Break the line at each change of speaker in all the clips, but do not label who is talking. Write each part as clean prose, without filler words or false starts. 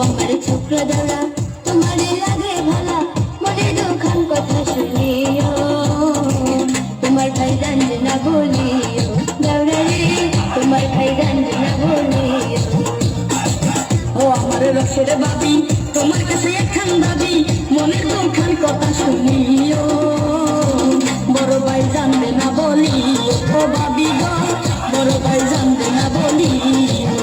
আমার ছোকরা দাদা তোমারে লাগে ভালা মনে দুখান কথা শুনিও তোমার ভাই জানবে না বলিও দাওরা রে তোমার ভাই জানবে না বলিও
ও আমার রসের বাবি তোমার কাছে একখান দাবি মনের দুখান কথা শুনিও বড় ভাই জানবে না বলিও ও বাবি গো বড় ভাই জানবে না বলিও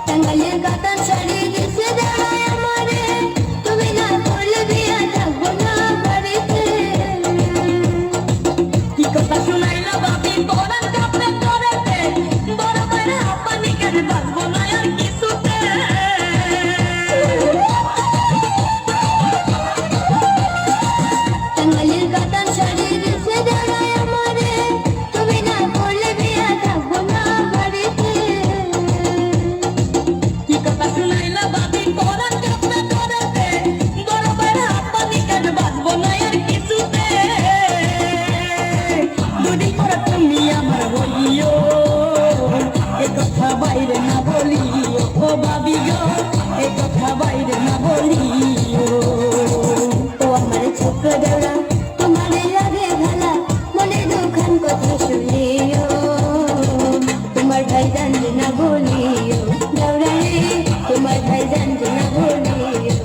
টাঙ্গাইলের কাতান শাড়ি দিছে দাঁড়ায় আমারে তুমি না করলে বিয়া থাকবো না বাড়িতে
কি কথা শুনাইলা বাবি পরান কাপড়ে ধরেতে বড় বড় পানি কেটে বাঁচবো না আর কিছুতে
টাঙ্গাইলের কাতান শাড়ি দিছে দাঁড়ায় আমারে তুমি না করলে বিয়া থাকবো না বাড়িতে
কি কথা শুনাইলা বাবি পরান কাপড়ে ধরেতে বড় বড় পানি কেটে বাঁচবো না আর কিছুতে দুদিন পরে তুমি আমার বলিও এ কথা বাইরে না বলিও ও বাবি গো এ কথা বাইরে না বলিও
ও আমার ছোকরা দাদা তোমারে লাগে ভালা মনে দুখান কথা শুনিও তোমার ভাই জানবে না বলিও দাওরা রে তোমার ভাই জানবে না বলিও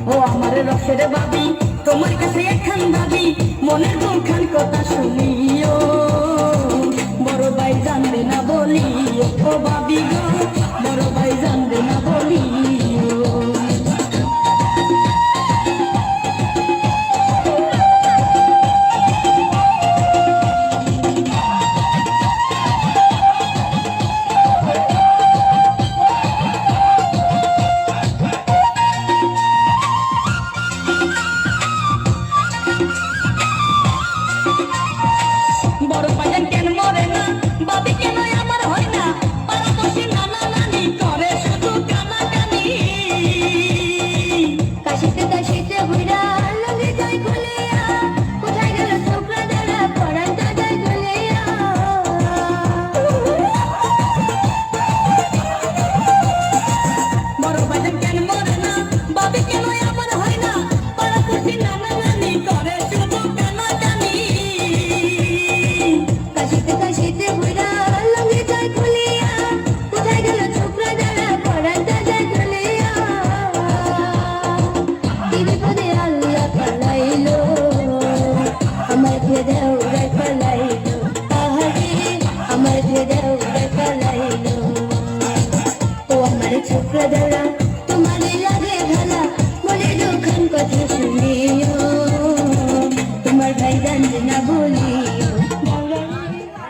ও আমার রসের বাবি তোমার কাছে একখান দাবি মনের দুখান কথা শুনিও বড় ভাই জানবে না বলিও ও বাবি গো বড় ভাই জানবে না বলিও বড় ভাইজান কেন মরে না বাবি কেন আমার হয় না পাড়াপড়শি নানা নানি করে শুধু কানাকানি
কাশিতে কাশিতে বুড়া লগে যায় খুলিয়া কোথায় গেল ছোকরা দাদা পড়াটা যায় খুলিয়া
বড় ভাইজান কেন মরে না বাবি কেন আমার হয় না পাড়াপড়শি নানা নানি করে শুধু কানাকানি
কাশিতে কাশিতে বুড়া লগে যায় খুলিয়া কোথায় গেল ছোকরা দাদা পড়াটা যায় খুলিয়া কি বিপদে আল্লাহ পালাইলো আমার ভেদে উড়াই পালাইলো আহারে আমার ভেদে উড়াই পালাইলো ও আমার ছোকরা দাদা